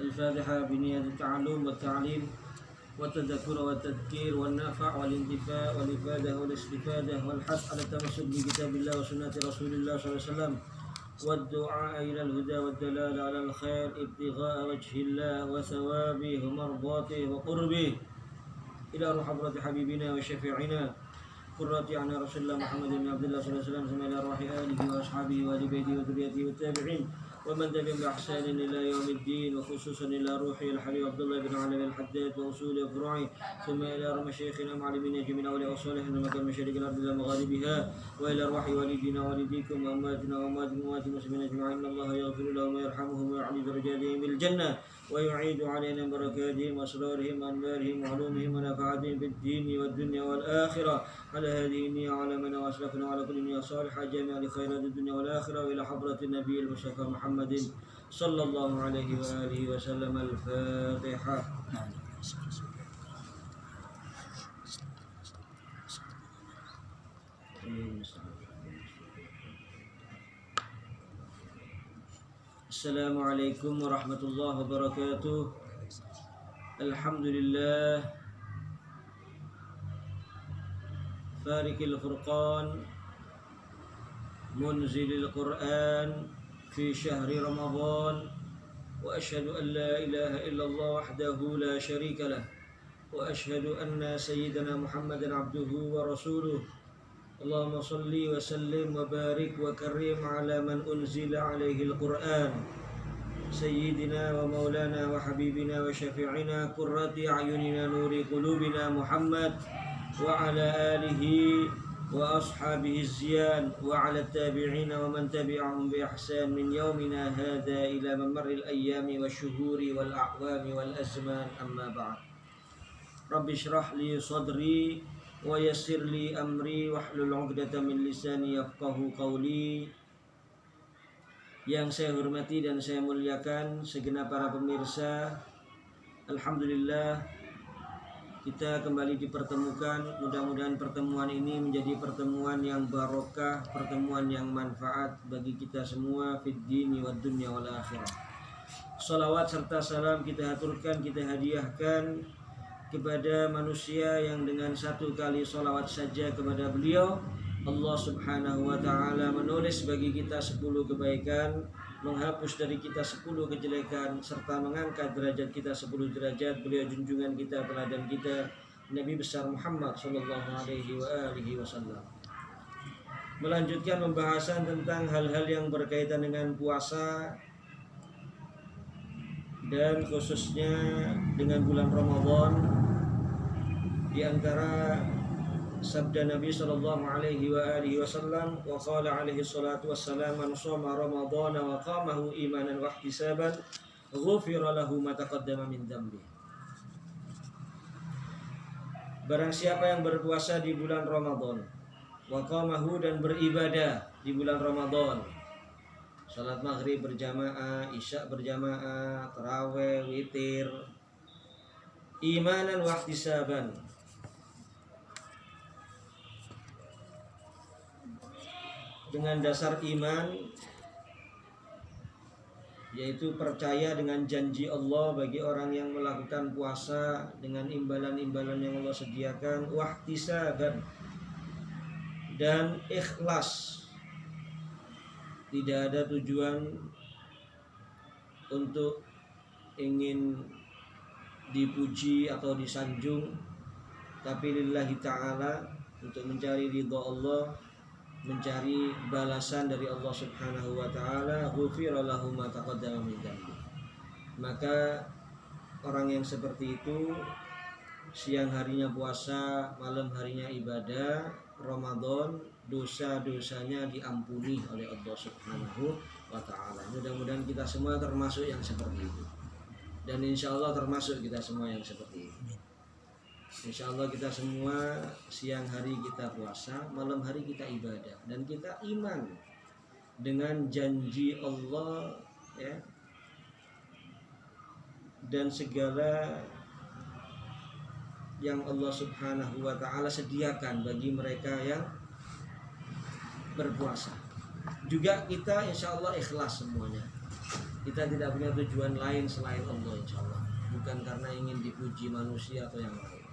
الفاتحة بنية التعلم والتعليم والتذكر والتذكير والنفع والانتفاع والإفادة والاستفادة والحث على التمسك بكتاب الله وسنة رسول الله صلى الله عليه وسلم والدعاء إلى الهدى والدلالة على الخير ابتغاء وجه الله وثوابه ومرضاته وقربه إلى روح حضرة حبيبنا وشفيعنا قرة عن رسول الله محمد بن عبد الله صلى الله عليه وسلم ثم إلى روح آله وأصحابه وآل بيته وذريته والتابعين ومن تبعهم بإحسان إلى يوم الدين وخصوصا إلى روحي الحبيب عبد الله بن علي الحداد وأصول وفروعه ثم إلى روح مشايخنا معلمين جميعا أولياء وصالحين مكان مشارق الأرض إلى مغاربها وإلى روح والدينا ووالديكم وأمواتنا وأموات المسلمين أجمعين إن الله يغفر لهم ويرحمهم ويعلي درجاتهم بالجنة ويعيد علينا بركاتهم وأسرارهم وأنوارهم وعلومهم ونفعاتهم في الدين والدنيا والآخرة على هذه النية وعلى من وأسلفنا وعلى كل نية صالحة جميع لخيرات الدنيا والآخرة وإلى حضرة النبي المصطفى محمد صلى الله عليه وآله وسلم. الفاتحة. Assalamualaikum warahmatullahi wabarakatuh. Alhamdulillah Farikil Furqan Munzilil Quran Fi syahri Ramadan Wa ashhadu an la ilaha illallah wahdahu la syarika lah Wa ashhadu anna sayyidana Muhammadan abduhu wa rasuluh. Allahumma salli wa sallim wa barik wa karim ala man unzila alaihi al-Quran Sayyidina wa maulana wa habibina wa syafi'ina qurrati a'yunina nuri qulubina Muhammad wa ala alihi wa ashabihi ziyan wa ala tabi'ina wa man tabi'ahum bi ihsan min yawmina hadha ila mamarril ayyami wa syuhuri wal a'wami wal azman amma ba'd. Rabbi syrah li sadri wa yassir li amri wahlul 'uqdatam min lisani yafqahu qawli. Yang saya hormati dan saya muliakan segenap para pemirsa, alhamdulillah kita kembali dipertemukan. Mudah-mudahan pertemuan ini menjadi pertemuan yang barokah, pertemuan yang manfaat bagi kita semua fid dini wad dunya wal akhirah. Salawat serta salam kita haturkan, kita hadiahkan kepada manusia yang dengan satu kali salawat saja kepada beliau Allah subhanahu wa ta'ala menulis bagi kita 10 kebaikan, menghapus dari kita 10 kejelekan, serta mengangkat derajat kita 10 derajat. Beliau junjungan kita, teladan kita, Nabi besar Muhammad sallallahu alaihi wa alihi wasallam. Melanjutkan pembahasan tentang hal-hal yang berkaitan dengan puasa dan khususnya dengan bulan Ramadan. Di antara sabda Nabi sallallahu alaihi wa alihi wasallam, wa qala alaihi salatu wassalam, man shoma ramadhana wa qamahu imanan wa ihtisaban ghufira lahu ma taqaddama min dhanbi. Barang siapa yang berpuasa di bulan Ramadan, wa qamahu dan beribadah di bulan Ramadan, salat maghrib berjamaah, isya berjamaah, tarawih, witir, imanan wa ihtisaban, dengan dasar iman, yaitu percaya dengan janji Allah bagi orang yang melakukan puasa dengan imbalan-imbalan yang Allah sediakan, wahtisaban, dan ikhlas, tidak ada tujuan untuk ingin dipuji atau disanjung, tapi lillahi ta'ala, untuk mencari ridha Allah, mencari balasan dari Allah subhanahu wa ta'ala. Ghufira lahu ma taqaddama min dhanbi. Maka orang yang seperti itu, siang harinya puasa, malam harinya ibadah, Ramadan, dosa-dosanya diampuni oleh Allah subhanahu wa ta'ala. Mudah-mudahan kita semua termasuk yang seperti itu, dan insya Allah termasuk kita semua yang seperti itu. Insya Allah kita semua siang hari kita puasa, malam hari kita ibadah, dan kita iman dengan janji Allah, ya, dan segala yang Allah subhanahu wa ta'ala sediakan bagi mereka yang berpuasa. juga kita insya Allah ikhlas semuanya. Kita tidak punya tujuan lain selain Allah insya Allah, bukan karena ingin dipuji manusia atau yang lain.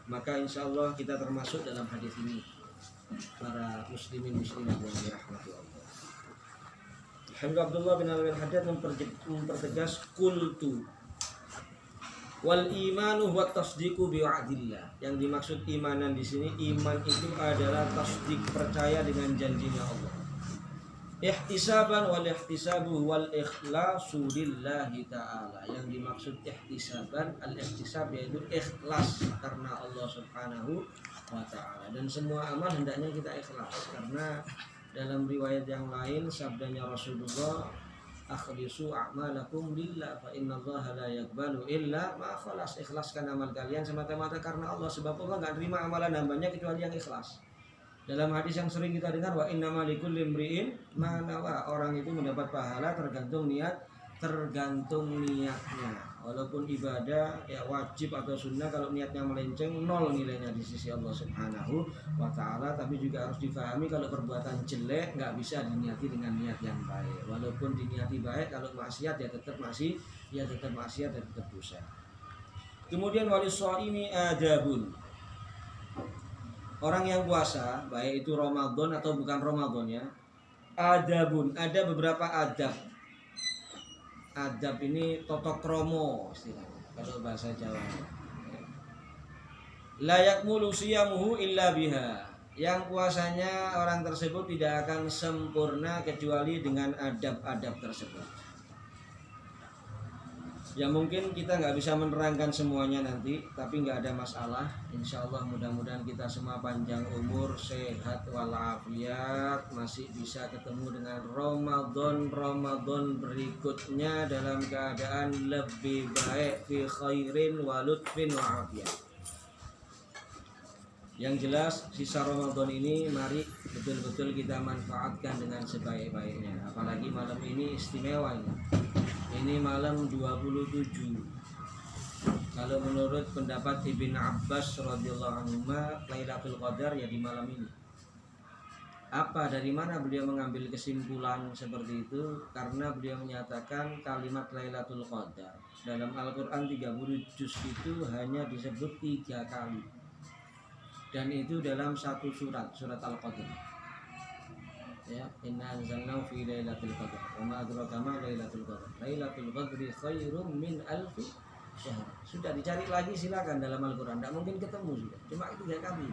Maka insya Allah kita termasuk dalam hadis ini, para muslimin muslimat yang dirahmati Allah. Abdullah bin Al-Haddad mempertegas qultu wal imanu huwa tasdiqu bi wa'dillah. Yang dimaksud imanan di sini, iman itu adalah tasdik, percaya dengan janjinya Allah. Ihtisaban wal ihtisabu wal ikhlasu lillahi ta'ala. Yang dimaksud ihtisaban, al-ihtisab yaitu ikhlas karena Allah Subhanahu wa ta'ala. Dan semua amal hendaknya kita ikhlas, karena dalam riwayat yang lain sabdanya Rasulullah, akhlisu a'malakum lillah fa innallaha la yaqbalu illa ma khalas. Ikhlaskan amal kalian semata-mata karena Allah, sebab Allah enggak terima amalan hambanya kecuali yang ikhlas. Dalam hadis yang sering kita dengar, wa innamal likulli imri'in ma nawa, orang itu mendapat pahala tergantung niatnya. Walaupun ibadah ya wajib atau sunnah, kalau niatnya melenceng, nol nilainya di sisi Allah Subhanahu wa ta'ala. Tapi juga harus difahami kalau perbuatan jelek nggak bisa diniati dengan niat yang baik. Walaupun diniati baik, kalau maksiat ya tetap maksiat dan tetap dosa. Kemudian walis shaimi adabun. Orang yang puasa, baik itu Ramadan atau bukan Ramadan ya, adabun, ada beberapa adab. Adab ini toto kromo istilahnya kalau bahasa Jawa. La yakmulu siyamuhu illa biha. Yang puasanya orang tersebut tidak akan sempurna kecuali dengan adab-adab tersebut. Ya mungkin kita nggak bisa menerangkan semuanya nanti, tapi nggak ada masalah. Insya Allah mudah-mudahan kita semua panjang umur, sehat walafiat, masih bisa ketemu dengan Ramadan berikutnya dalam keadaan lebih baik, fi khairin wa lutfin wa afiyah. Yang jelas sisa Ramadan ini mari betul-betul kita manfaatkan dengan sebaik-baiknya. Apalagi malam ini istimewa ini. Ini malam 27. Kalau menurut pendapat Ibn Abbas radhiyallahu anhu, Lailatul Qadar ya di malam ini. Apa, dari mana beliau mengambil kesimpulan seperti itu? Karena beliau menyatakan kalimat Lailatul Qadar dalam Al-Qur'an 30 juz itu hanya disebut 3 kali. Dan itu dalam satu surat Al-Qadar. Ya, inna anzalnahu fi lailatul qadar wa ma adraka ma lailatul qadar. Lailatul qadri khairum min alfi syahr. Sudah dicari lagi silakan dalam Al-Qur'an, tidak mungkin ketemu sudah. Cuma itu 3 kali.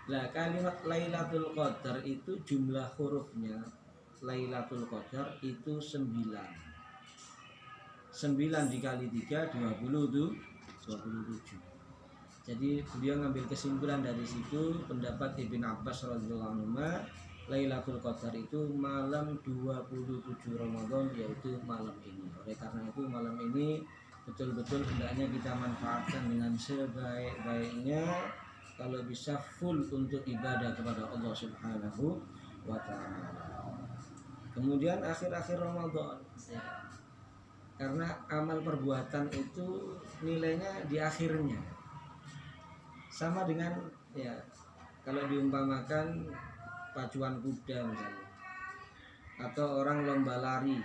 Lah kalimat Lailatul Qadar itu jumlah hurufnya Lailatul Qadar itu 9. 9 dikali 3 27. Jadi beliau ngambil kesimpulan dari situ, pendapat Ibn Abbas radhiyallahu anhu, Lailatul Qadar itu malam 27 Ramadan, yaitu malam ini. Oleh karena itu malam ini betul-betul hendaknya kita manfaatkan dengan sebaik-baiknya, kalau bisa full untuk ibadah kepada Allah Subhanahu wa ta'ala. Kemudian akhir-akhir Ramadan ya. Karena amal perbuatan itu nilainya di akhirnya. Sama dengan ya kalau diumpamakan pacuan kuda misalnya, atau orang lomba lari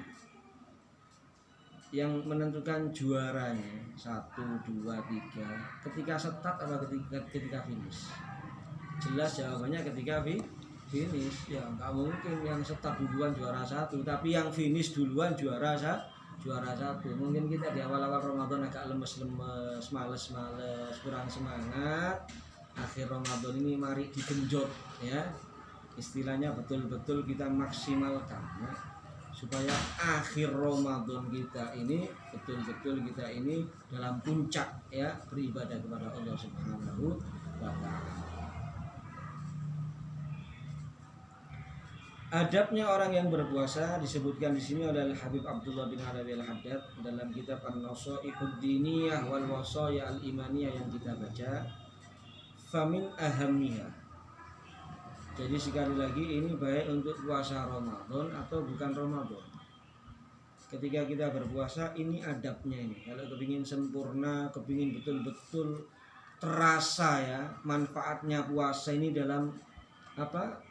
yang menentukan juaranya 1, 2, 3 ketika start atau ketika finish. Jelas jawabannya ketika finish. Ya nggak mungkin yang start duluan juara 1 tapi yang finish duluan juara 1. Mungkin kita di awal-awal Ramadan agak lemes-lemes, males-males, kurang semangat. Akhir Ramadan ini mari digenjot ya, istilahnya betul-betul kita maksimalkan ya, supaya akhir Ramadan kita ini betul-betul kita ini dalam puncak ya beribadah kepada Allah Subhanahu wa ta'ala. Adabnya orang yang berpuasa disebutkan di sini oleh Habib Abdullah bin Alawi Al-Haddad dalam kitab An-Nasaihud Diniyah wal Wasaya Al-Imaniyah yang kita baca. Famin ahammiha. Jadi sekali lagi ini baik untuk puasa Ramadan atau bukan Ramadan. Ketika kita berpuasa ini adabnya ini. Kalau kepingin sempurna, kepingin betul-betul terasa ya manfaatnya puasa ini dalam apa?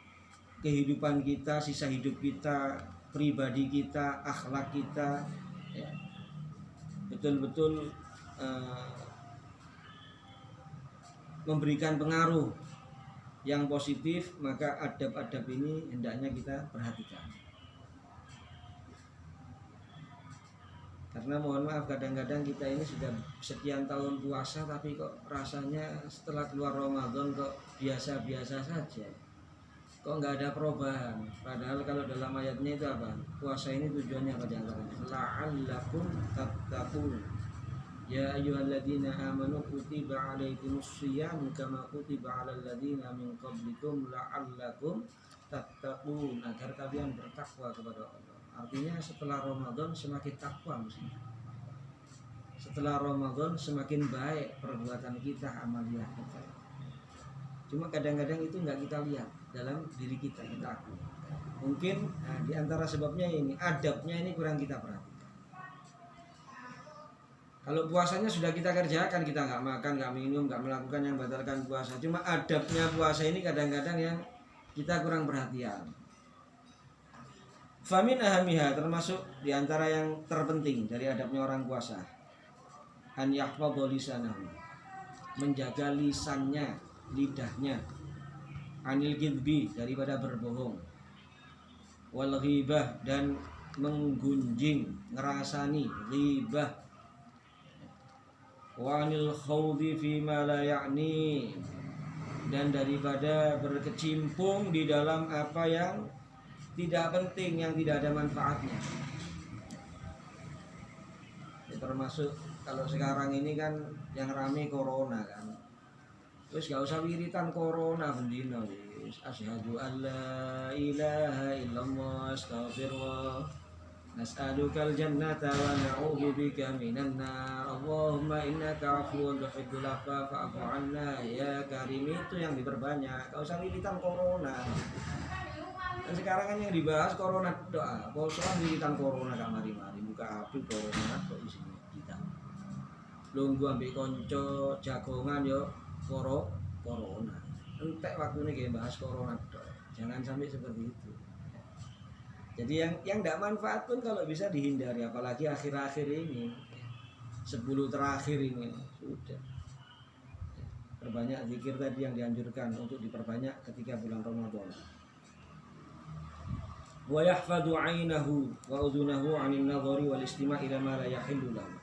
kehidupan kita, sisa hidup kita, pribadi kita, akhlak kita, ya, betul-betul memberikan pengaruh yang positif, maka adab-adab ini hendaknya kita perhatikan. Karena mohon maaf, kadang-kadang kita ini sudah sekian tahun puasa tapi kok rasanya setelah keluar Ramadan kok biasa-biasa saja, kok nggak ada perubahan. Padahal kalau dalam ayatnya itu apa? Puasa ini tujuannya apa? La'allakum tattaqun. Ya ayyuhalladzina amanu kutiba 'alaikumusshiyam kama kutiba 'alal ladzina min qablikum la'allakum tattaqun, agar kalian bertakwa kepada Allah. Artinya setelah Ramadan semakin takwa mestinya. Setelah Ramadan semakin baik perbuatan kita, amaliyah kita. Cuma kadang-kadang itu nggak kita lihat dalam diri kita akui. Mungkin di antara sebabnya ini, adabnya ini kurang kita perhatikan. Kalau puasanya sudah kita kerjakan, kita nggak makan, nggak minum, nggak melakukan yang batalkan puasa. Cuma adabnya puasa ini kadang-kadang yang kita kurang perhatian. Famin ahamiha, termasuk di antara yang terpenting dari adabnya orang puasa, an yahfadhu lisanahu, menjaga lisannya, lidahnya, anil kidbi, daripada berbohong, wal ghibah, dan menggunjing, ngerasani, ghibah, wa anil khawdi fima la ya'ni, dan daripada berkecimpung di dalam apa yang tidak penting, yang tidak ada manfaatnya. Ya, termasuk kalau sekarang ini kan yang rame corona kan. Terus gak usah wiritan corona bendino. Asyhadu an la ilaha illallah astaghfirullah nas'alukal jannata wa na'udzubika minan nar. Allahumma innaka 'afuwwun tuhibbul 'afwa fa'fu 'anna ya karim. Itu yang diperbanyak. Gak usah wiritan corona. Dan sekarang kan yang dibahas corona doa. Posoan wiritan corona gak mari-mari, buka api corona kok isinya kita. Lunggu ambek konco jagongan yo corona. Entek waktunya kayak bahas corona doa. Jangan sampai seperti itu. Jadi yang tidak manfaat pun kalau bisa dihindari, apalagi akhir-akhir ini, 10 terakhir ini sudah. Perbanyak zikir tadi yang dianjurkan untuk diperbanyak ketika bulan Ramadan. Wa yahfadhu 'ainahu wa udhunahu 'anil nadhari wal istima' ila ma la yahillu lahu.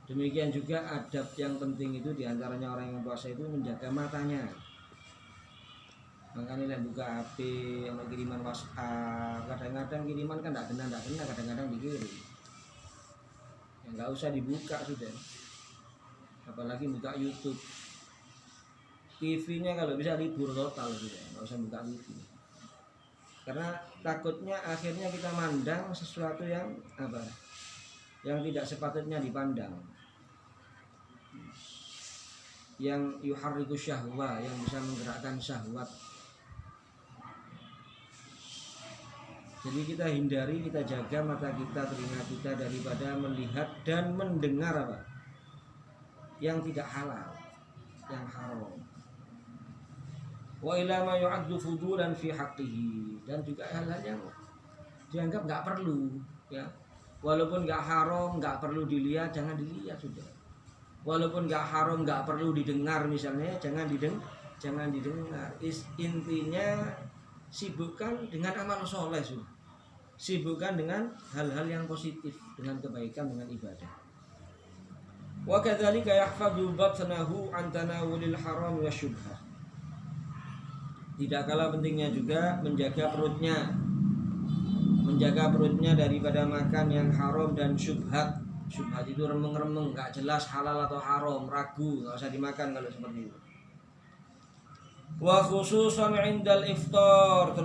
Demikian juga adab yang penting itu diantaranya orang yang puasa itu menjaga matanya. Makanya buka HP, sama kiriman WhatsApp, kadang-kadang kiriman kan tidak kena, kadang-kadang dikirim. Ya, nggak usah dibuka sudah. Apalagi buka YouTube. TV-nya kalau bisa libur total sudah, nggak usah buka TV. Karena takutnya akhirnya kita mandang sesuatu yang apa? Yang tidak sepatutnya dipandang. Yang yuharriku syahwa, yang bisa menggerakkan syahwat. Jadi kita hindari, kita jaga mata kita, telinga kita daripada melihat dan mendengar apa? Yang tidak halal, yang haram. Wa ila ma yu'addu fudulan fi haqqihi, dan juga hal-hal yang dianggap nggak perlu, ya. Walaupun nggak haram, nggak perlu dilihat, jangan dilihat sudah. Walaupun nggak haram, nggak perlu didengar misalnya, jangan didengar. Intinya sibukkan dengan amal soleh sudah. Sibukkan dengan hal-hal yang positif, dengan kebaikan, dengan ibadah. Wa kadzalika yahfadhu batnahu an tanawulil haram wa syubhah. Tidak kalah pentingnya juga menjaga perutnya daripada makan yang haram dan syubhat. Syubhat itu remeng-remeng, nggak jelas halal atau haram, ragu, nggak usah dimakan kalau seperti itu. Wa khususan indal iftar,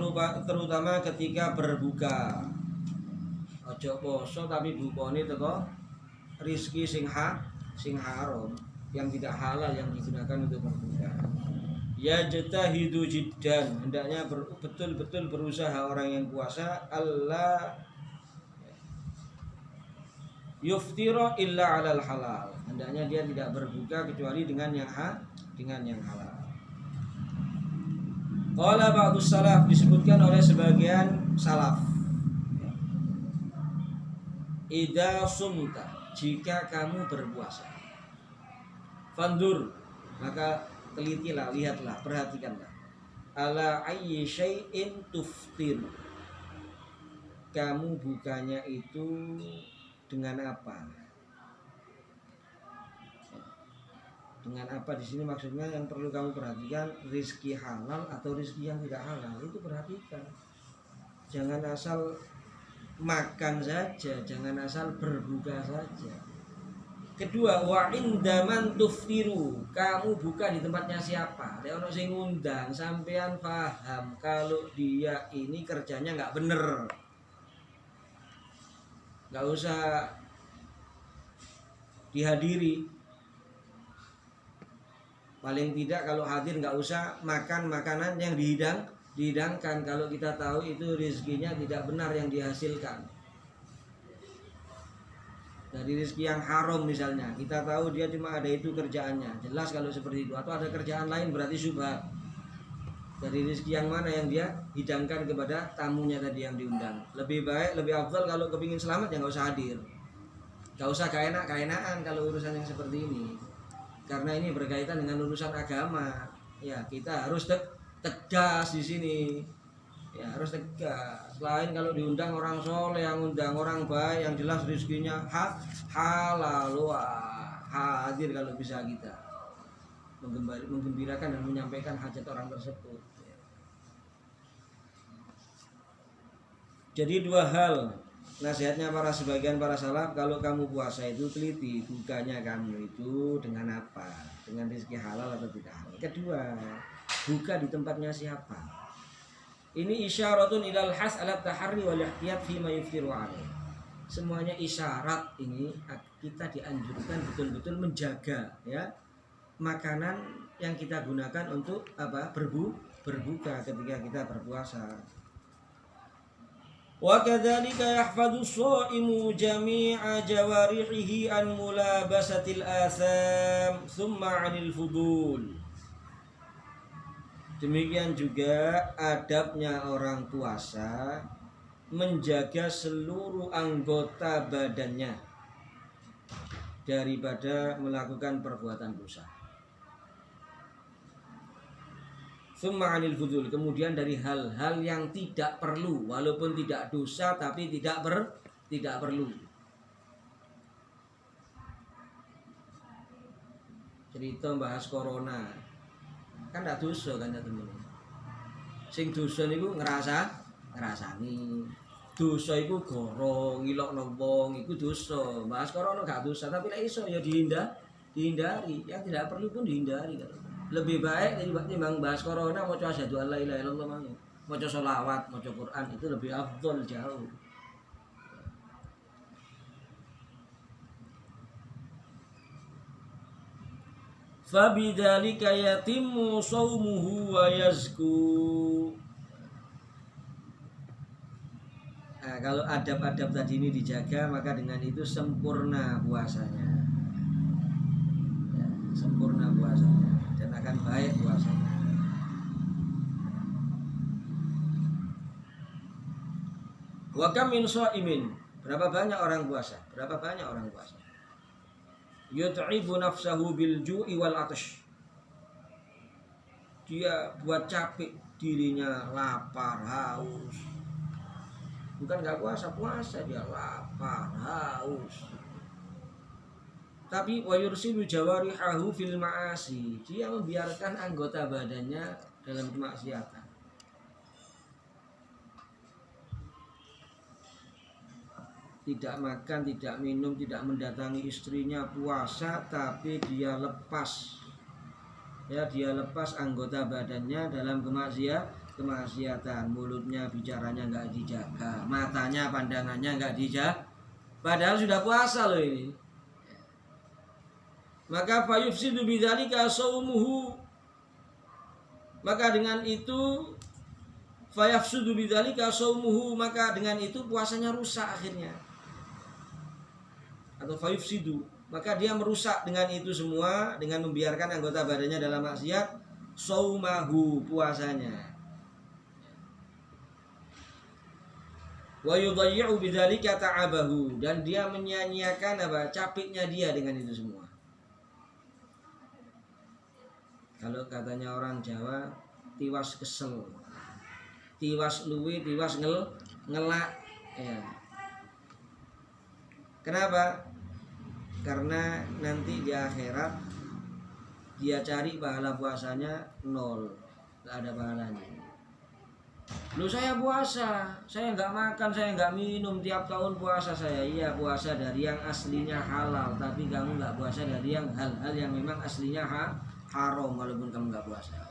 terutama ketika berbuka. Ojo poso tapi bukane teko rizki sing haram, yang tidak halal, yang digunakan untuk berbuka. Ya jatahidu jiddan, hendaknya betul-betul berusaha orang yang puasa Allah yuftira illa alal halal. Hendaknya dia tidak berbuka kecuali dengan yang halal. Qala ba'dus salaf, disebutkan oleh sebagian salaf. Idza sumta, jika kamu berpuasa. Fandur, maka telitilah, lihatlah, perhatikanlah. Ala ayyi syai'in tuftir. Kamu bukanya itu dengan apa? Dengan apa di sini maksudnya yang perlu kamu perhatikan, rizki halal atau rizki yang tidak halal, itu perhatikan. Jangan asal makan saja, jangan asal berbuka saja. Kedua, wa indaman tuftiru, kamu buka di tempatnya siapa? Lek ono sing ngundang, sampean paham kalau dia ini kerjanya nggak bener, nggak usah dihadiri. Paling tidak kalau hadir nggak usah makan makanan yang dihidangkan kalau kita tahu itu rezekinya tidak benar yang dihasilkan. Dari rezeki yang haram misalnya, kita tahu dia cuma ada itu kerjaannya, jelas kalau seperti itu. Atau ada kerjaan lain berarti syubhat. Dari rezeki yang mana yang dia hidangkan kepada tamunya tadi yang diundang. Lebih baik, lebih afdal kalau kepingin selamat ya nggak usah hadir. Nggak usah kaenak-kaenaan kalau urusan yang seperti ini. Karena ini berkaitan dengan urusan agama. Ya, kita harus tegas di sini. Ya, harus tegas. Selain kalau diundang orang soleh, yang undang orang baik, yang jelas rezekinya halal, hadir kalau bisa kita menggembirakan dan menyampaikan hajat orang tersebut. Jadi dua hal nasihatnya sebagian para salaf, kalau kamu puasa itu teliti bukanya kamu itu dengan apa, dengan rezeki halal atau tidak halal. Kedua, buka di tempatnya siapa. Ini isyaratun ilal has ala taharri wal ihtiyat fi ma yuftiru alaih. Semuanya isyarat ini kita dianjurkan betul-betul menjaga ya makanan yang kita gunakan untuk berbuka ketika kita berpuasa. Wa kadzalika yahfadhu sha'imu jami'a jawarihi an mulabasatil atham thumma 'anil fudul. Demikian juga adabnya orang puasa menjaga seluruh anggota badannya daripada melakukan perbuatan dosa. Tsumma 'anil fudul, kemudian dari hal-hal yang tidak perlu, walaupun tidak dosa tapi tidak perlu. Cerita bahas corona. Kan tidak dosa kan ya teman. Sing dosa niku ngrasani. Dosa iku goro, ngilokno wong iku dosa. Bahas corona gak dosa, tapi lek iso ya dihindari. Yang tidak perlu pun dihindari kan. Lebih baik daripada bahas corona maca asyhadu alla ilaha illallah, maca sholawat, maca Quran, itu lebih afdal jauh. Fabidzalika yatimmu shaumuhu wa yazku. Nah, kalau adab-adab tadi ini dijaga, maka dengan itu sempurna puasanya. Ya, sempurna puasanya dan akan baik puasanya. Wa kam min shaimin, berapa banyak orang puasa? Berapa banyak orang puasa? Yut'ibu nafsahu bil ju'i wal atash. Dia buat capek dirinya, lapar, haus. Bukan enggak puasa dia lapar, haus. Tapi wa yursilu jawarihahu fil ma'asi. Dia membiarkan anggota badannya dalam kemaksiatan. Tidak makan, tidak minum, tidak mendatangi istrinya, puasa tapi dia lepas. Ya, dia lepas anggota badannya dalam kemaksiatan. Mulutnya, bicaranya enggak dijaga, matanya, pandangannya enggak dijaga. Padahal sudah puasa loh ini. Maka fayufsidu bidzalika shaumuhu. Maka dengan itu fayafsudu bidzalika shaumuhu, maka dengan itu puasanya rusak akhirnya. Atau fayufsidu, maka dia merusak dengan itu semua, dengan membiarkan anggota badannya dalam maksiat, shaumahu, puasanya. Wa yudayyi'u bidzalika ta'abahu, dan dia menyia-nyiakan apa? Capeknya dia dengan itu semua. Kalau katanya orang Jawa, tiwas kesel, tiwas luwe, tiwas ngelak ya. Kenapa? Karena nanti di akhirat dia cari pahala puasanya nol, gak ada pahalanya. Lu saya puasa, saya nggak makan, saya nggak minum, tiap tahun puasa saya. Iya, puasa dari yang aslinya halal, tapi kamu nggak puasa dari yang hal-hal yang memang aslinya haram, walaupun kamu nggak puasa.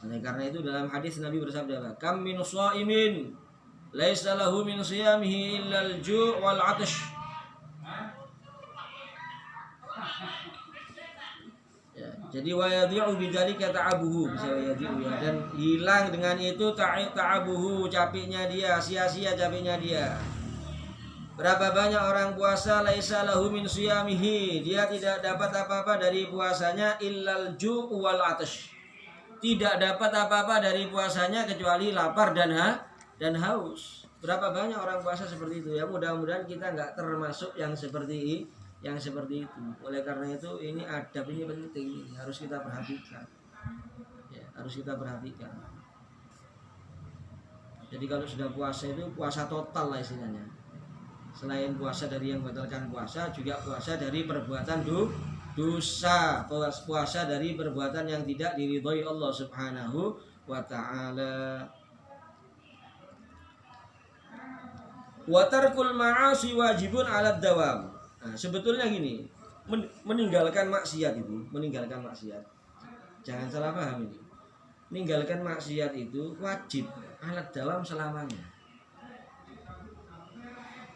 Oleh karena itu dalam hadis Nabi bersabda, kam min shaimin laisa lahu min siyamihi illa al-ju' wal 'atash. Jadi wa yadhi'u bidzalika ta'abuhu, bisa yadhi'u ya, dan hilang dengan itu ta'abuhu, capeknya dia, sia-sia capeknya dia. Berapa banyak orang puasa laisa lahu min siyamihi, dia tidak dapat apa-apa dari puasanya illal ju' wal 'atash. Tidak dapat apa-apa dari puasanya kecuali lapar dan haus. Berapa banyak orang puasa seperti itu ya, mudah-mudahan kita enggak termasuk yang seperti itu. Oleh karena itu ini adab ini penting, ini harus kita perhatikan. Ya, harus kita perhatikan. Jadi kalau sudah puasa itu puasa total lah istilahnya. Selain puasa dari yang membatalkan puasa, juga puasa dari perbuatan dosa, puasa dari perbuatan yang tidak diridhoi Allah Subhanahu wa taala. Wa tarkul ma'asi wajibun 'alad dawam. Nah, sebetulnya gini, meninggalkan maksiat, jangan salah paham ini. Meninggalkan maksiat itu wajib alat dalam selamanya.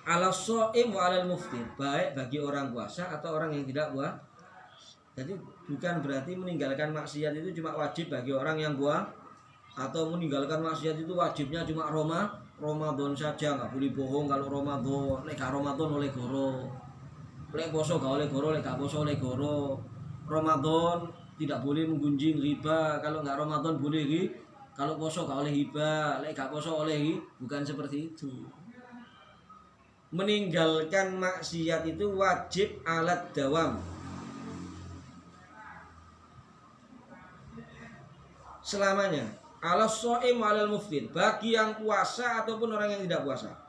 Ala shaim wa 'alal muftir, baik bagi orang puasa atau orang yang tidak puasa. Jadi bukan berarti meninggalkan maksiat itu cuma wajib bagi orang yang puasa, atau meninggalkan maksiat itu wajibnya cuma Ramadan saja, nggak boleh bohong kalau Ramadan, lek Ramadan oleh goro. Lek poso gak oleh goro, lek gak poso oleh goro. Ramadan tidak boleh menggunjing riba, kalau nggak Ramadan boleh kalau poso gak oleh hiba, lek gak poso oleh bukan seperti itu. Meninggalkan maksiat itu wajib alat dawam. Selamanya. Ala shaim alal muftir, bagi yang puasa ataupun orang yang tidak puasa.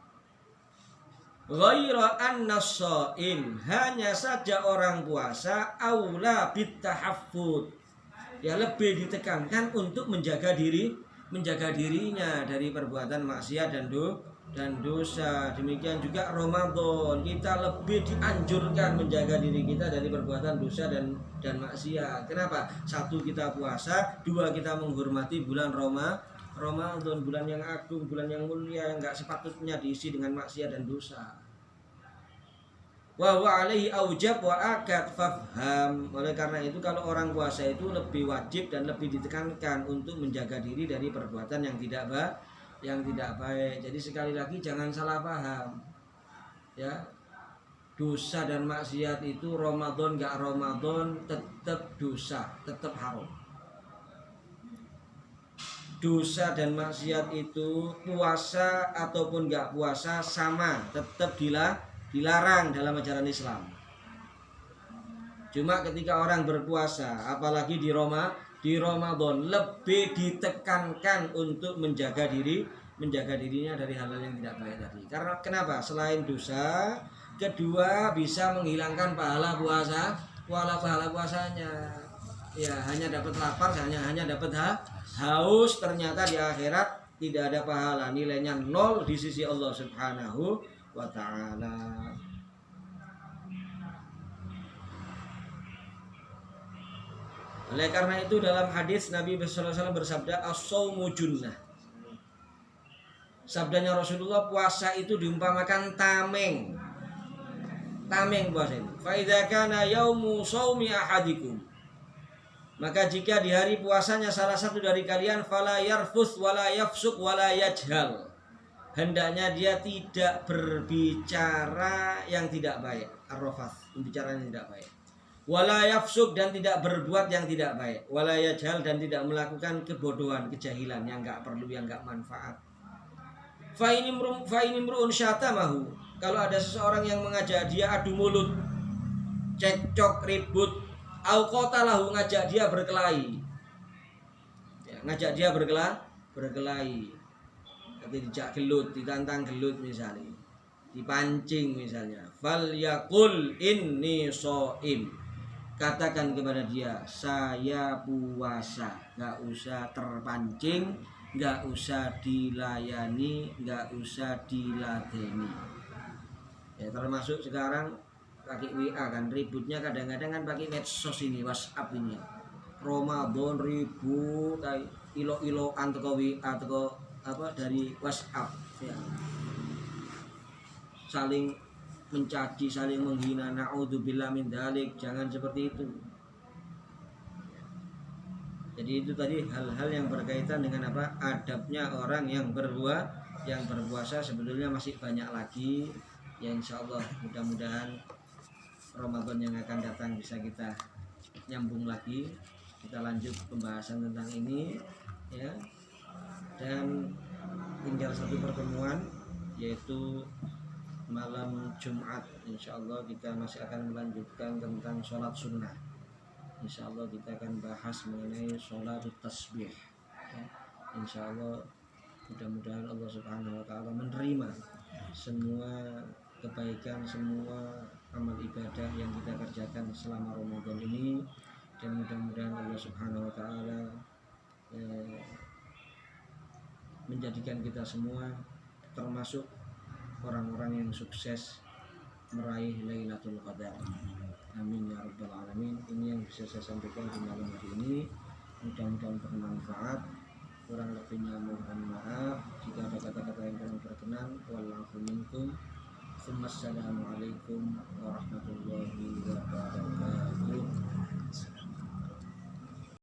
Ghaira anna shaim, hanya saja orang puasa aula bitahaffud, ya lebih ditekankan untuk menjaga dirinya dari perbuatan maksiat dan dosa. Demikian juga Ramadan, kita lebih dianjurkan menjaga diri kita dari perbuatan dosa dan maksiat. Kenapa? Satu, kita puasa. Dua, kita menghormati bulan Ramadan, bulan yang agung, bulan yang mulia, yang enggak sepatutnya diisi dengan maksiat dan dosa. Wa huwa alaihi aujab wa akad fafham. Oleh karena itu kalau orang puasa itu lebih wajib dan lebih ditekankan untuk menjaga diri dari perbuatan yang tidak baik. Jadi sekali lagi jangan salah paham. Ya. Dosa dan maksiat itu Ramadan enggak Ramadan tetap dosa, tetap haram. Dosa dan maksiat itu puasa ataupun enggak puasa sama, tetap dilarang dalam ajaran Islam. Cuma ketika orang berpuasa, apalagi di Ramadan, lebih ditekankan untuk menjaga dirinya dari hal-hal yang tidak baik tadi. Karena kenapa? Selain dosa, kedua bisa menghilangkan pahala puasanya. Ya, hanya dapat lapar, hanya dapat haus, ternyata di akhirat tidak ada pahala, nilainya nol di sisi Allah Subhanahu wa ta'ala. Oleh karena itu dalam hadis Nabi sallallahu alaihi wasallam bersabda, as-shaumu junnah. Sabdanya Rasulullah, puasa itu diumpamakan tameng. Tameng puasa itu. Fa idza kana yaumu shaumi ahadikum, maka jika di hari puasanya salah satu dari kalian, fala yarfuth wala yafsuq wala yajhal, hendaknya dia tidak berbicara yang tidak baik. Ar-rafath, pembicaraan yang tidak baik. wala yafsuk dan tidak berbuat yang tidak baik, wala yajhal dan tidak melakukan kebodohan, kejahilan yang enggak perlu, yang enggak manfaat. Fa inimru'un syatamahu, kalau ada seseorang yang mengajak dia adu mulut, cekcok, ribut, au qatalahu, ngajak dia berkelahi. Ya, ngajak dia berkelahi. Tapi dijak gelut, ditantang gelut misalnya, dipancing misalnya, fal yakul inni shaim, katakan kepada dia saya puasa, nggak usah terpancing, nggak usah dilayani, nggak usah diladeni. Ya, termasuk sekarang pakai WA kan, ributnya kadang-kadang kan pakai medsos ini, WhatsApp ini. Ramadan ribut, ilo-iloan teko WA, teko apa dari WhatsApp, ya. Saling mencaci, saling menghina, naudzubillah min dzalik, jangan seperti itu. Jadi itu tadi hal-hal yang berkaitan dengan apa? Adabnya orang yang berpuasa. Sebetulnya masih banyak lagi. Ya insyaallah mudah-mudahan Ramadan yang akan datang bisa kita nyambung lagi. Kita lanjut pembahasan tentang ini, ya. Dan tinggal satu pertemuan, yaitu malam Jumat. Insyaallah kita masih akan melanjutkan tentang sholat sunnah. Insyaallah kita akan bahas mengenai sholat tasbih, ya. Insyaallah mudah-mudahan Allah Subhanahu wa taala menerima semua kebaikan, semua amal ibadah yang kita kerjakan selama Ramadan ini, dan mudah-mudahan Allah Subhanahu wa taala menjadikan kita semua termasuk orang-orang yang sukses meraih Lailatul Qadar. Amin ya rabbal alamin. Ini yang bisa saya sampaikan di malam hari ini. Mudah-mudahan bermanfaat. Kurang lebihnya mohon maaf jika ada kata-kata yang kurang berkenan. Wallahu minkum. Assalamualaikum warahmatullahi wabarakatuh.